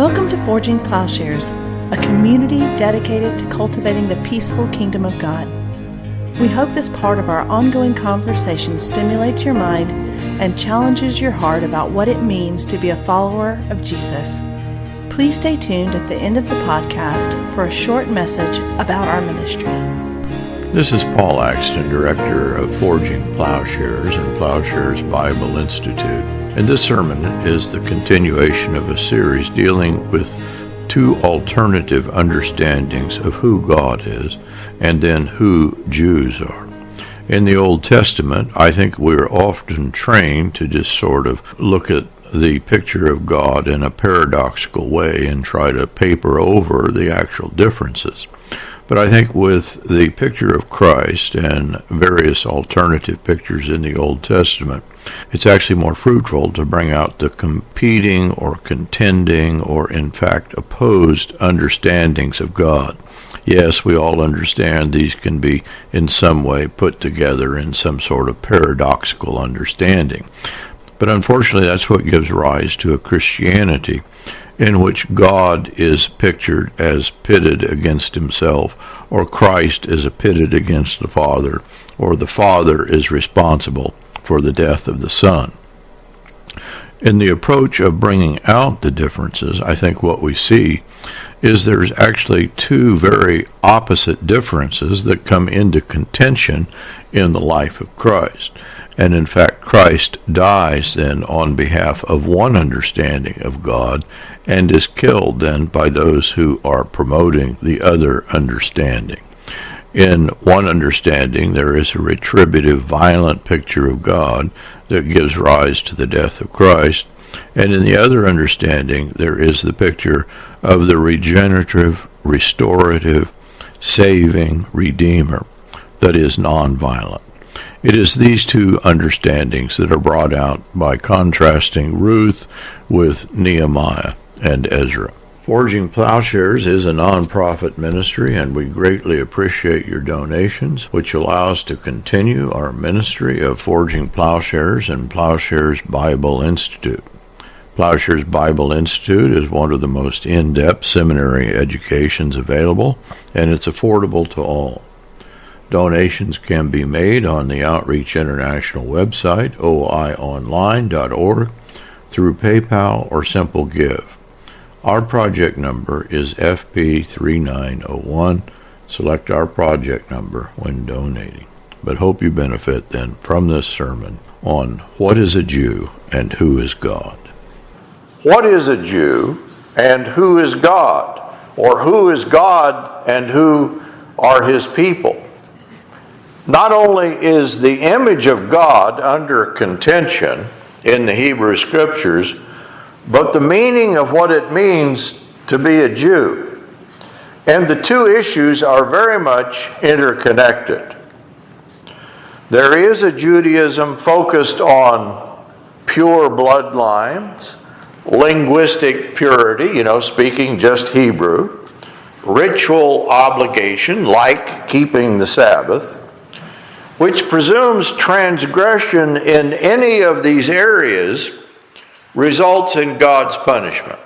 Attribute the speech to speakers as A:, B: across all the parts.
A: Welcome to Forging Plowshares, a community dedicated to cultivating the peaceful kingdom of God. We hope this part of our ongoing conversation stimulates your mind and challenges your heart about what it means to be a follower of Jesus. Please stay tuned at the end of the podcast for a short message about our ministry.
B: This is Paul Axton, Director of Forging Plowshares and Plowshares Bible Institute, and this sermon is the continuation of a series dealing with two alternative understandings of who God is and then who Jews are. In the Old Testament, I think we're often trained to just sort of look at the picture of God in a paradoxical way and try to paper over the actual differences. But I think with the picture of Christ and various alternative pictures in the Old Testament, it's actually more fruitful to bring out the competing or contending or in fact opposed understandings of God. Yes, we all understand these can be in some way put together in some sort of paradoxical understanding. But unfortunately, that's what gives rise to a Christianity in which God is pictured as pitted against himself, or Christ is pitted against the Father, or the Father is responsible for the death of the Son. In the approach of bringing out the differences, I think what we see is there's actually two very opposite differences that come into contention in the life of Christ. And in fact, Christ dies then on behalf of one understanding of God and is killed then by those who are promoting the other understanding. In one understanding, there is a retributive, violent picture of God that gives rise to the death of Christ. And in the other understanding, there is the picture of the regenerative, restorative, saving Redeemer that is nonviolent. It is these two understandings that are brought out by contrasting Ruth with Nehemiah and Ezra. Forging Plowshares is a non-profit ministry, and we greatly appreciate your donations, which allow us to continue our ministry of Forging Plowshares and Plowshares Bible Institute. Plowshares Bible Institute is one of the most in-depth seminary educations available, and it's affordable to all. Donations can be made on the Outreach International website, oionline.org, through PayPal or Simple Give. Our project number is FP3901. Select our project number when donating. But hope you benefit then from this sermon on what is a Jew and who is God. What is a Jew and who is God? Or who is God and who are his people? Not only is the image of God under contention in the Hebrew Scriptures, but the meaning of what it means to be a Jew. And the two issues are very much interconnected. There is a Judaism focused on pure bloodlines, linguistic purity, speaking just Hebrew, ritual obligation, like keeping the Sabbath, which presumes transgression in any of these areas results in God's punishment.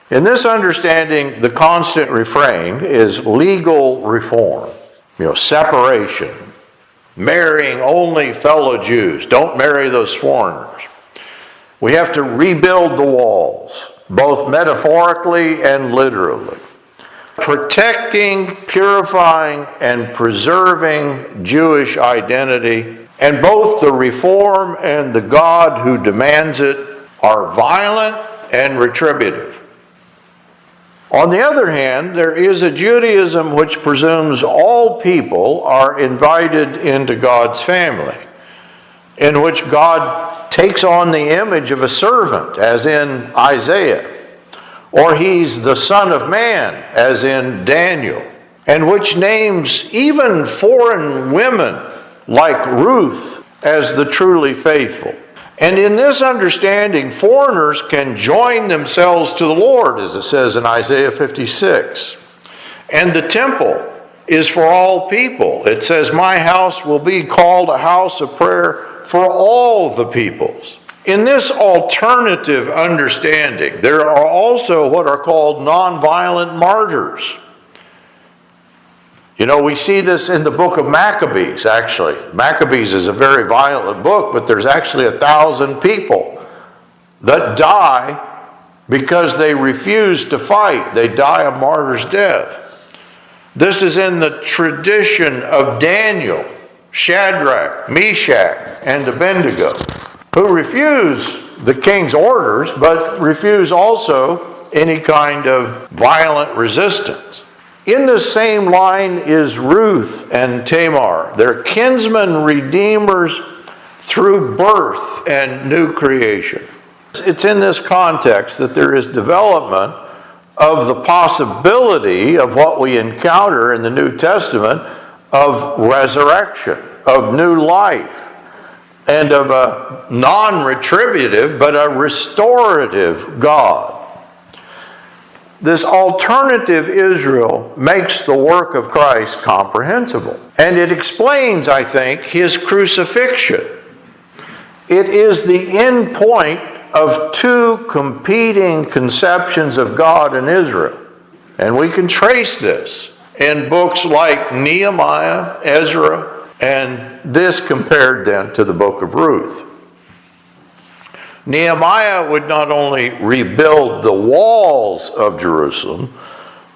B: In this understanding, the constant refrain is legal reform, separation, marrying only fellow Jews. Don't marry those foreigners. We have to rebuild the walls, both metaphorically and literally. Protecting, purifying, and preserving Jewish identity, and both the reform and the God who demands it are violent and retributive. On the other hand, there is a Judaism which presumes all people are invited into God's family, in which God takes on the image of a servant, as in Isaiah, or he's the Son of Man, as in Daniel, and which names even foreign women like Ruth as the truly faithful. And in this understanding, foreigners can join themselves to the Lord, as it says in Isaiah 56. And the temple is for all people. It says, "My house will be called a house of prayer for all the peoples." In this alternative understanding, there are also what are called nonviolent martyrs. You know, we see this in the book of Maccabees, actually. Maccabees is a very violent book, but there's actually 1,000 people that die because they refuse to fight. They die a martyr's death. This is in the tradition of Daniel, Shadrach, Meshach, and Abednego, who refuse the king's orders, but refuse also any kind of violent resistance. In the same line is Ruth and Tamar. They're kinsman redeemers through birth and new creation. It's in this context that there is development of the possibility of what we encounter in the New Testament of resurrection, of new life, and of a non-retributive but a restorative God. This alternative Israel makes the work of Christ comprehensible. And it explains, I think, his crucifixion. It is the end point of two competing conceptions of God and Israel. And we can trace this in books like Nehemiah, Ezra, and this compared then to the book of Ruth. Nehemiah would not only rebuild the walls of Jerusalem,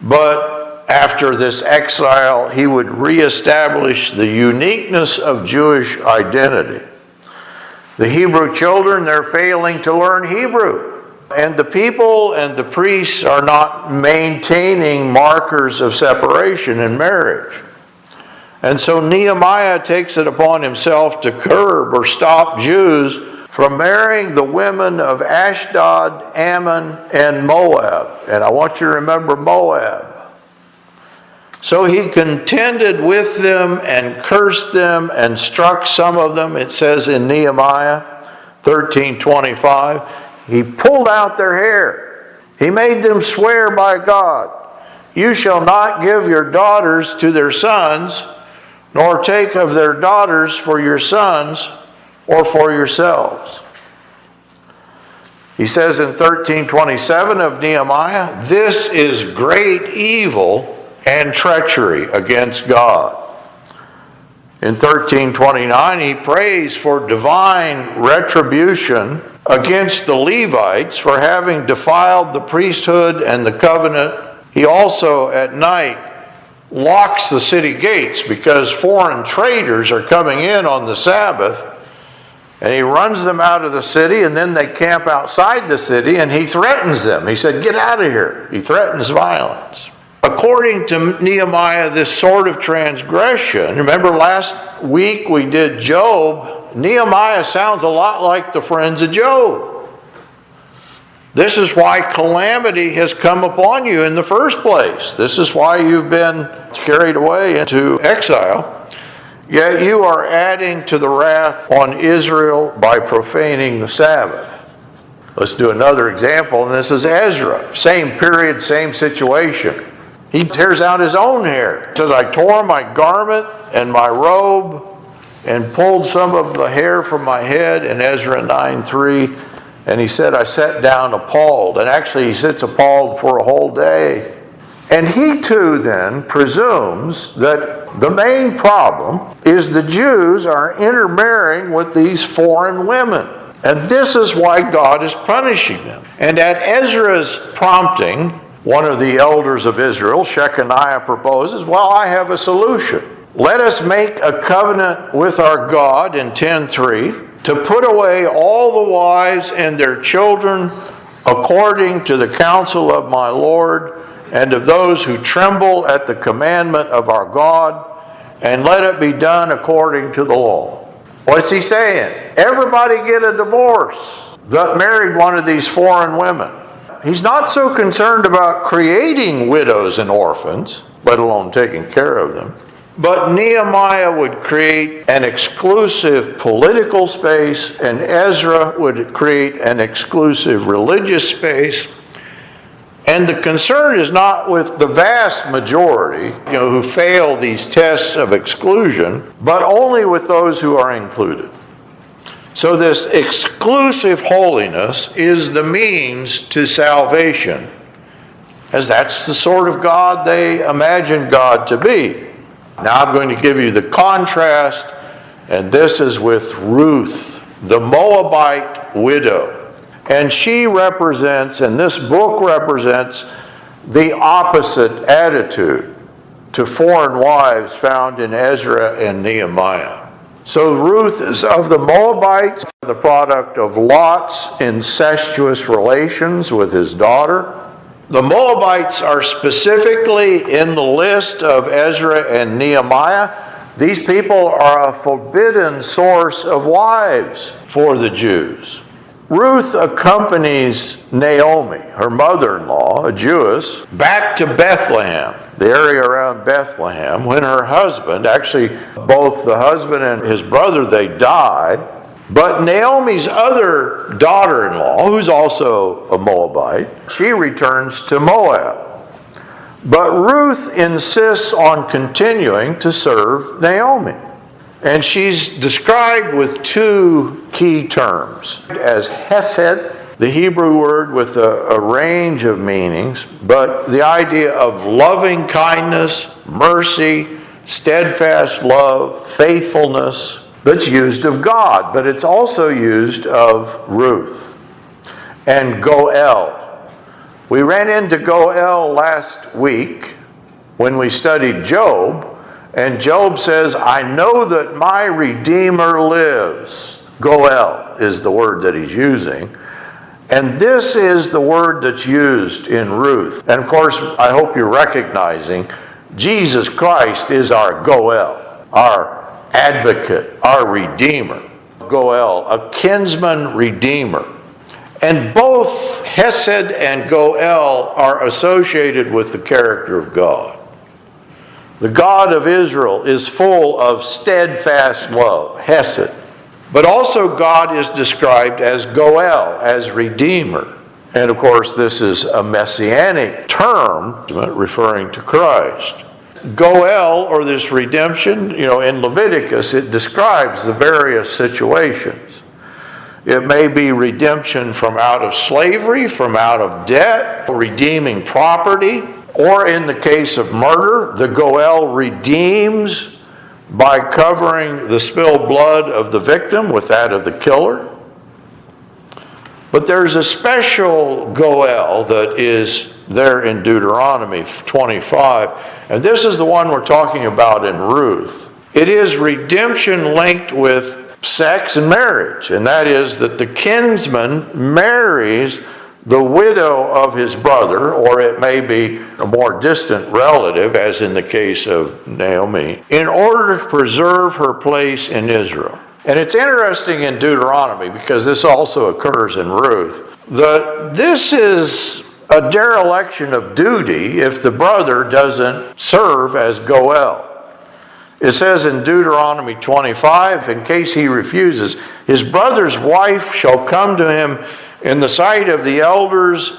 B: but after this exile, he would reestablish the uniqueness of Jewish identity. The Hebrew children, they're failing to learn Hebrew. And the people and the priests are not maintaining markers of separation in marriage. And so Nehemiah takes it upon himself to curb or stop Jews from marrying the women of Ashdod, Ammon, and Moab. And I want you to remember Moab. So he contended with them and cursed them and struck some of them. It says in Nehemiah 13:25, he pulled out their hair. He made them swear by God, "You shall not give your daughters to their sons, nor take of their daughters for your sons or for yourselves." He says in 13:27 of Nehemiah, "This is great evil and treachery against God." In 13:29, he prays for divine retribution against the Levites for having defiled the priesthood and the covenant. He also at night locks the city gates because foreign traders are coming in on the Sabbath, and he runs them out of the city, and then they camp outside the city, and he threatens them. He said, "Get out of here." He threatens violence. According to Nehemiah, this sort of transgression, remember last week we did Job, Nehemiah sounds a lot like the friends of Job. This is why calamity has come upon you in the first place. This is why you've been carried away into exile. Yet you are adding to the wrath on Israel by profaning the Sabbath. Let's do another example, and this is Ezra. Same period, same situation. He tears out his own hair. He says, "I tore my garment and my robe and pulled some of the hair from my head," in Ezra 9:3. And he said, "I sat down appalled." And actually he sits appalled for a whole day. And he too then presumes that the main problem is the Jews are intermarrying with these foreign women. And this is why God is punishing them. And at Ezra's prompting, one of the elders of Israel, Shechaniah, proposes, "Well, I have a solution. Let us make a covenant with our God," in 10:3, "to put away all the wives and their children according to the counsel of my Lord and of those who tremble at the commandment of our God, and let it be done according to the law." What's he saying? Everybody get a divorce that married one of these foreign women. He's not so concerned about creating widows and orphans, let alone taking care of them. But Nehemiah would create an exclusive political space, and Ezra would create an exclusive religious space. And the concern is not with the vast majority, who fail these tests of exclusion, but only with those who are included. So this exclusive holiness is the means to salvation, as that's the sort of God they imagine God to be. Now I'm going to give you the contrast, and this is with Ruth, the Moabite widow. And she represents, and this book represents, the opposite attitude to foreign wives found in Ezra and Nehemiah. So Ruth is of the Moabites, the product of Lot's incestuous relations with his daughter. The Moabites are specifically in the list of Ezra and Nehemiah. These people are a forbidden source of wives for the Jews. Ruth accompanies Naomi, her mother-in-law, a Jewess, back to Bethlehem, the area around Bethlehem, when her husband, actually both the husband and his brother, they died. But Naomi's other daughter-in-law, who's also a Moabite, she returns to Moab. But Ruth insists on continuing to serve Naomi. And she's described with two key terms as hesed, the Hebrew word with a range of meanings, but the idea of loving kindness, mercy, steadfast love, faithfulness, that's used of God, but it's also used of Ruth. And Goel. We ran into Goel last week when we studied Job. And Job says, I know that my Redeemer lives. Goel is the word that he's using. And this is the word that's used in Ruth. And of course, I hope you're recognizing Jesus Christ is our Goel, our advocate, our Redeemer. Goel, a kinsman redeemer. And both Hesed and Goel are associated with the character of God. The God of Israel is full of steadfast love, Hesed. But also God is described as Goel, as Redeemer. And of course this is a messianic term referring to Christ. Goel, or this redemption, in Leviticus it describes the various situations. It may be redemption from out of slavery, from out of debt, redeeming property. Or in the case of murder, the Goel redeems by covering the spilled blood of the victim with that of the killer. But there's a special Goel that is there in Deuteronomy 25. And this is the one we're talking about in Ruth. It is redemption linked with sex and marriage. And that is that the kinsman marries the widow of his brother, or it may be a more distant relative, as in the case of Naomi, in order to preserve her place in Israel. And it's interesting in Deuteronomy, because this also occurs in Ruth, that this is a dereliction of duty if the brother doesn't serve as Goel. It says in Deuteronomy 25, in case he refuses, his brother's wife shall come to him in the sight of the elders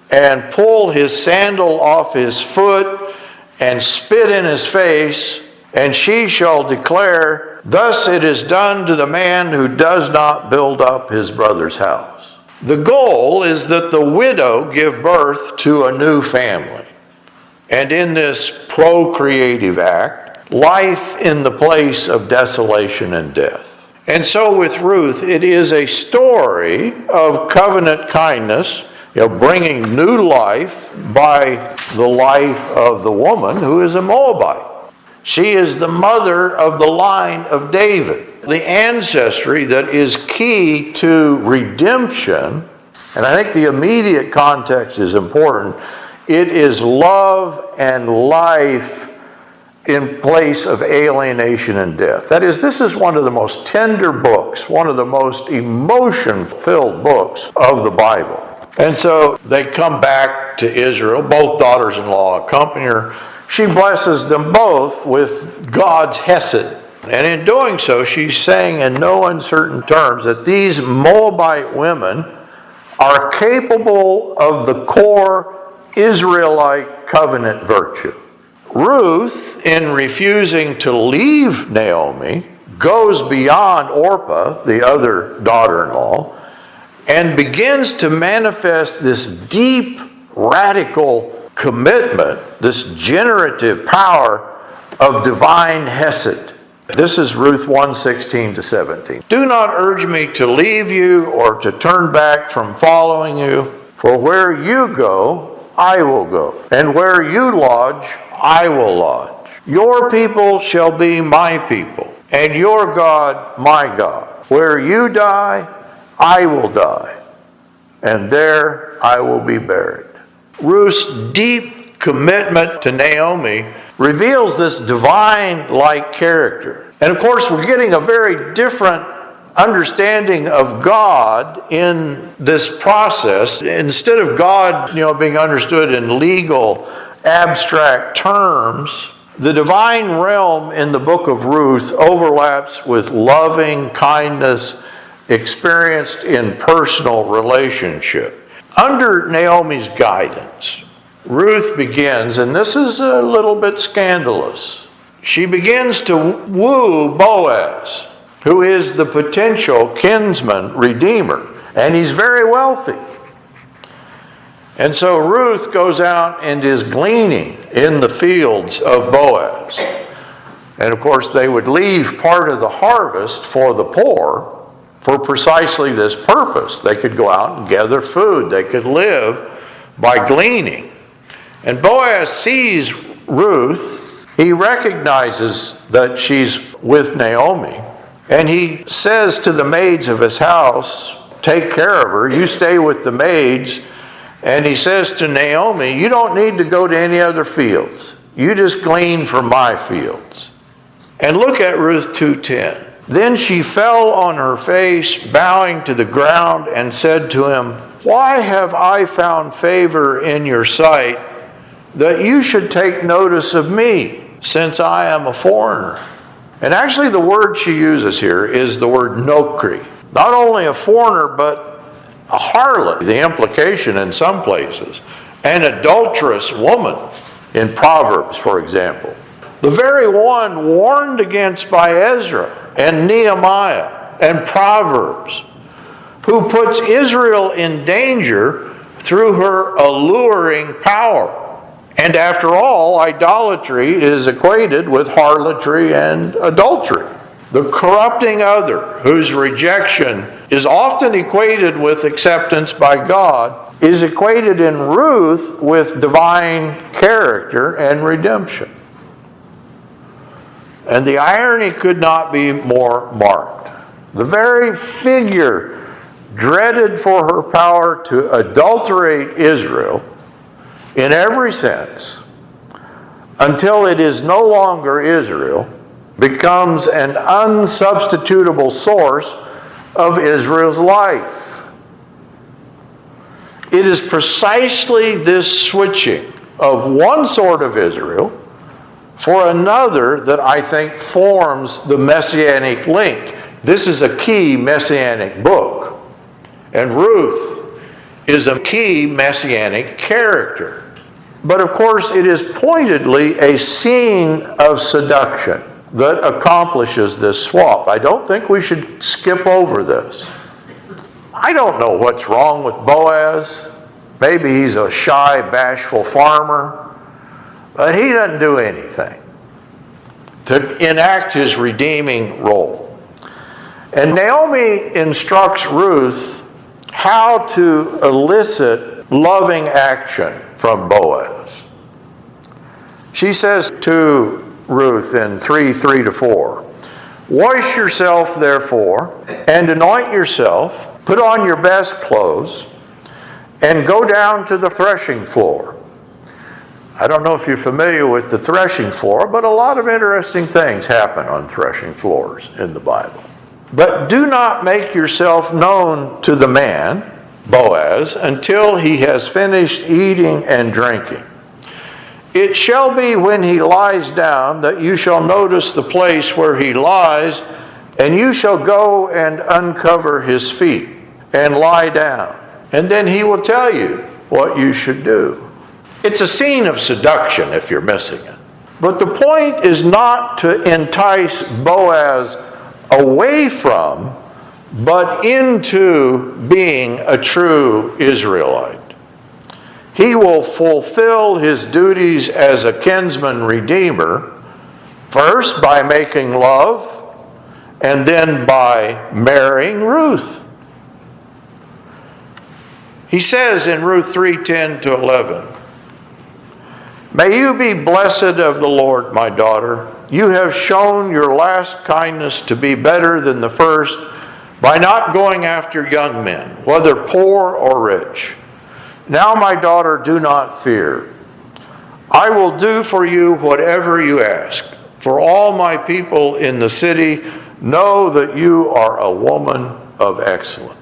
B: and pull his sandal off his foot and spit in his face, and she shall declare, thus it is done to the man who does not build up his brother's house. The goal is that the widow give birth to a new family. And in this procreative act, life in the place of desolation and death. And so with Ruth, it is a story of covenant kindness, bringing new life by the life of the woman who is a Moabite. She is the mother of the line of David, the ancestry that is key to redemption. And I think the immediate context is important. It is love and life in place of alienation and death. That is, this is one of the most tender books, one of the most emotion-filled books of the Bible. And so they come back to Israel. Both daughters-in-law accompany her. She blesses them both with God's hesed. And in doing so, she's saying in no uncertain terms that these Moabite women are capable of the core Israelite covenant virtue. Ruth, in refusing to leave Naomi, goes beyond Orpah, the other daughter-in-law, and begins to manifest this deep, radical commitment, this generative power of divine hesed. This is Ruth 1:16-17. Do not urge me to leave you or to turn back from following you, for where you go, I will go, and where you lodge, I will lodge. Your people shall be my people, and your God my God. Where you die, I will die, and there I will be buried. Ruth's deep commitment to Naomi reveals this divine-like character. And of course, we're getting a very different understanding of God in this process. Instead of God, being understood in legal, abstract terms, the divine realm in the book of Ruth overlaps with loving kindness experienced in personal relationship. Under Naomi's guidance, Ruth begins, and this is a little bit scandalous, she begins to woo Boaz, who is the potential kinsman redeemer, and he's very wealthy. And so Ruth goes out and is gleaning in the fields of Boaz. And of course, they would leave part of the harvest for the poor for precisely this purpose. They could go out and gather food. They could live by gleaning. And Boaz sees Ruth. He recognizes that she's with Naomi. And he says to the maids of his house, take care of her. You stay with the maids. And he says to Naomi, you don't need to go to any other fields. You just glean from my fields. And look at Ruth 2:10. Then she fell on her face, bowing to the ground, and said to him, why have I found favor in your sight that you should take notice of me, since I am a foreigner? And actually the word she uses here is the word nokri. Not only a foreigner, but a harlot, the implication in some places, an adulterous woman in Proverbs, for example. The very one warned against by Ezra and Nehemiah and Proverbs, who puts Israel in danger through her alluring power. And after all, idolatry is equated with harlotry and adultery. The corrupting other, whose rejection is often equated with acceptance by God, is equated in Ruth with divine character and redemption. And the irony could not be more marked. The very figure dreaded for her power to adulterate Israel in every sense, until it is no longer Israel, becomes an unsubstitutable source of Israel's life. It is precisely this switching of one sort of Israel for another that I think forms the messianic link. This is a key messianic book, and Ruth is a key messianic character. But of course, it is pointedly a scene of seduction that accomplishes this swap. I don't think we should skip over this. I don't know what's wrong with Boaz. Maybe he's a shy, bashful farmer, but he doesn't do anything to enact his redeeming role. And Naomi instructs Ruth how to elicit loving action from Boaz. She says to Ruth in 3:3-4, wash yourself therefore, and anoint yourself, put on your best clothes, and go down to the threshing floor. I don't know if you're familiar with the threshing floor, but a lot of interesting things happen on threshing floors in the Bible. But do not make yourself known to the man, Boaz, until he has finished eating and drinking. It shall be when he lies down that you shall notice the place where he lies, and you shall go and uncover his feet and lie down. And then he will tell you what you should do. It's a scene of seduction if you're missing it. But the point is not to entice Boaz away from, but into being a true Israelite. He will fulfill his duties as a kinsman redeemer, first by making love, and then by marrying Ruth. He says in Ruth 3:10-11, "May you be blessed of the Lord, my daughter. You have shown your last kindness to be better than the first by not going after young men, whether poor or rich. Now, my daughter, do not fear. I will do for you whatever you ask. For all my people in the city know that you are a woman of excellence."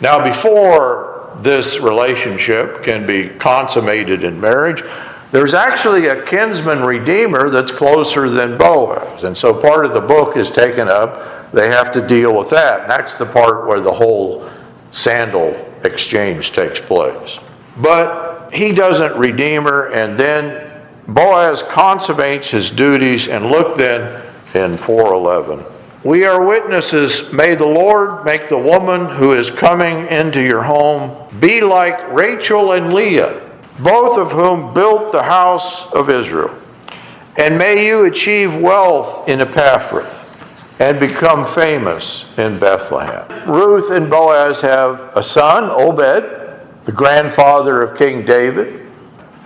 B: Now, before this relationship can be consummated in marriage, there's actually a kinsman redeemer that's closer than Boaz. And so part of the book is taken up. They have to deal with that. And that's the part where the whole sandal exchange takes place. But he doesn't redeem her, and then Boaz consummates his duties. And look then in 4:11. "We are witnesses. May the Lord make the woman who is coming into your home be like Rachel and Leah, both of whom built the house of Israel. And may you achieve wealth in Ephrathah and become famous in Bethlehem." Ruth and Boaz have a son, Obed, the grandfather of King David.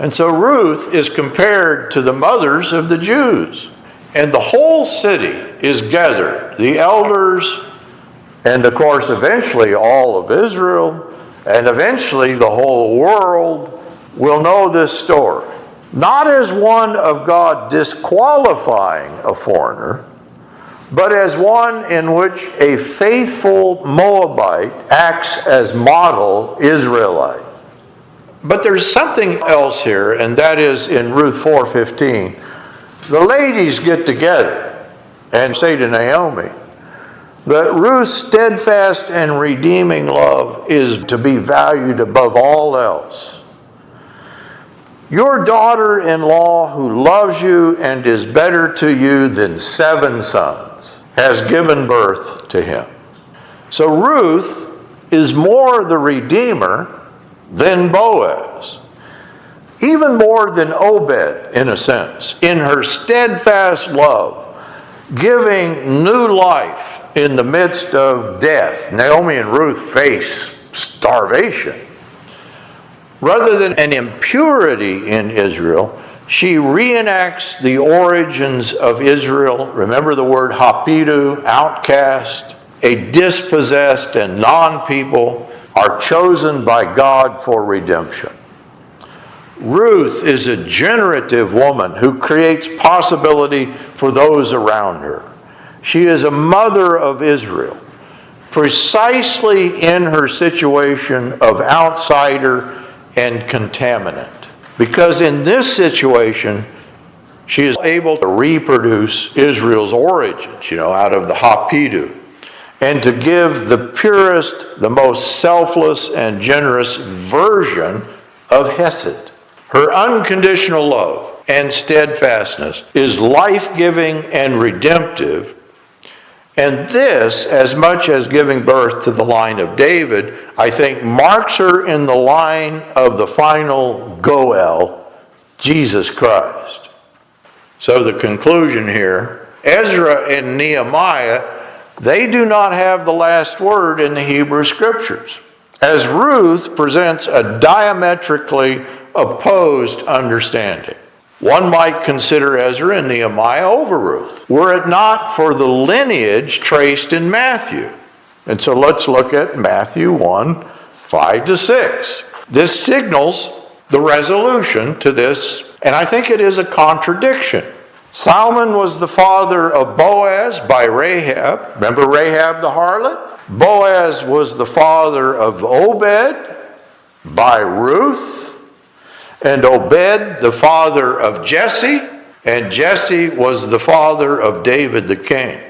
B: And so Ruth is compared to the mothers of the Jews. And the whole city is gathered, the elders, and of course eventually all of Israel, and eventually the whole world will know this story. Not as one of God disqualifying a foreigner, but as one in which a faithful Moabite acts as model Israelite. But there's something else here, and that is in Ruth 4:15. The ladies get together and say to Naomi that Ruth's steadfast and redeeming love is to be valued above all else. "Your daughter-in-law, who loves you and is better to you than 7 sons, has given birth to him." So Ruth is more the redeemer than Boaz. Even more than Obed, in a sense, in her steadfast love, giving new life in the midst of death. Naomi and Ruth face starvation. Rather than an impurity in Israel, she reenacts the origins of Israel. Remember the word hapidu, outcast, a dispossessed and non-people are chosen by God for redemption. Ruth is a generative woman who creates possibility for those around her. She is a mother of Israel, precisely in her situation of outsider and contaminant. Because in this situation, she is able to reproduce Israel's origins, out of the hapidu, and to give the purest, the most selfless and generous version of Hesed. Her unconditional love and steadfastness is life-giving and redemptive. And this, as much as giving birth to the line of David, I think marks her in the line of the final Goel, Jesus Christ. So the conclusion here, Ezra and Nehemiah, they do not have the last word in the Hebrew Scriptures, as Ruth presents a diametrically opposed understanding. One might consider Ezra and Nehemiah over Ruth, were it not for the lineage traced in Matthew. And so let's look at Matthew 1:5-6. This signals the resolution to this, and I think it is a contradiction. Salmon was the father of Boaz by Rahab. Remember Rahab the harlot? Boaz was the father of Obed by Ruth. And Obed, the father of Jesse, and Jesse was the father of David the king.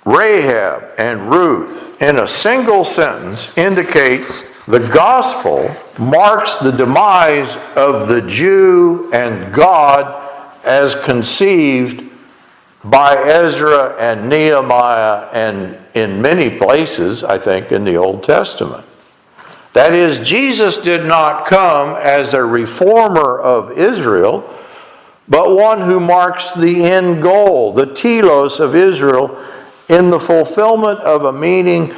B: Rahab and Ruth, in a single sentence, indicate the gospel marks the demise of the Jew and God as conceived by Ezra and Nehemiah, and in many places, I think, in the Old Testament. That is, Jesus did not come as a reformer of Israel, but one who marks the end goal, the telos of Israel, in the fulfillment of a meaning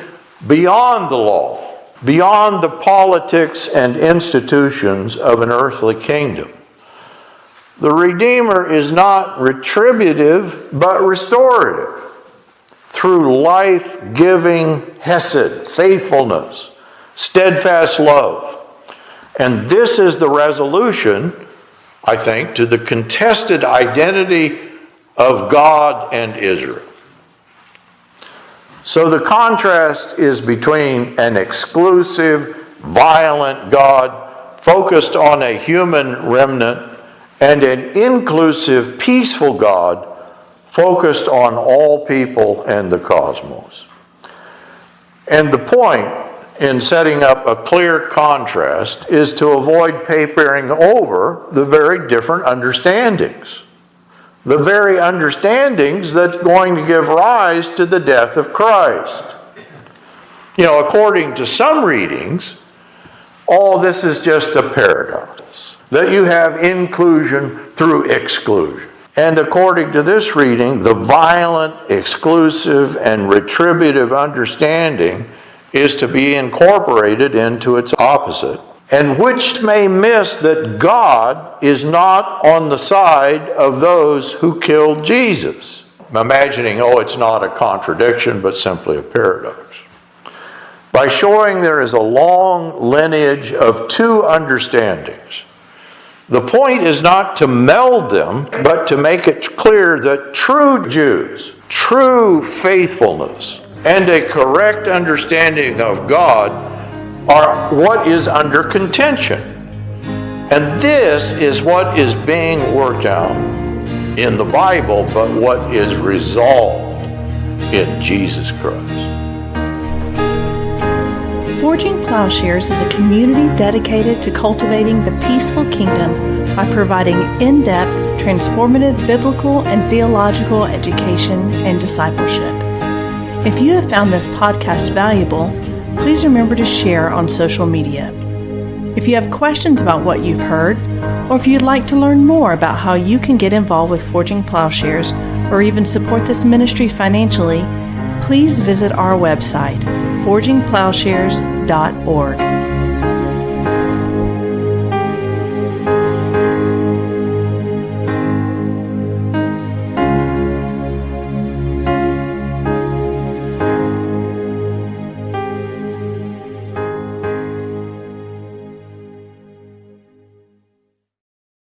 B: beyond the law, beyond the politics and institutions of an earthly kingdom. The Redeemer is not retributive, but restorative, through life-giving hesed, faithfulness, steadfast love. And this is the resolution, I think, to the contested identity of God and Israel. So the contrast is between an exclusive, violent God focused on a human remnant and an inclusive, peaceful God focused on all people and the cosmos. And the point in setting up a clear contrast is to avoid papering over the very different understandings. The very understandings that's going to give rise to the death of Christ. According to some readings, all this is just a paradox. That you have inclusion through exclusion. And according to this reading, the violent, exclusive, and retributive understanding is to be incorporated into its opposite, and which may miss that God is not on the side of those who killed Jesus. Imagining, it's not a contradiction, but simply a paradox. By showing there is a long lineage of two understandings. The point is not to meld them, but to make it clear that true Jews, true faithfulness, and a correct understanding of God are what is under contention. And this is what is being worked out in the Bible, but what is resolved in Jesus Christ.
A: Forging Plowshares is a community dedicated to cultivating the peaceful kingdom by providing in-depth, transformative biblical and theological education and discipleship. If you have found this podcast valuable, please remember to share on social media. If you have questions about what you've heard, or if you'd like to learn more about how you can get involved with Forging Plowshares or even support this ministry financially, please visit our website, forgingplowshares.org.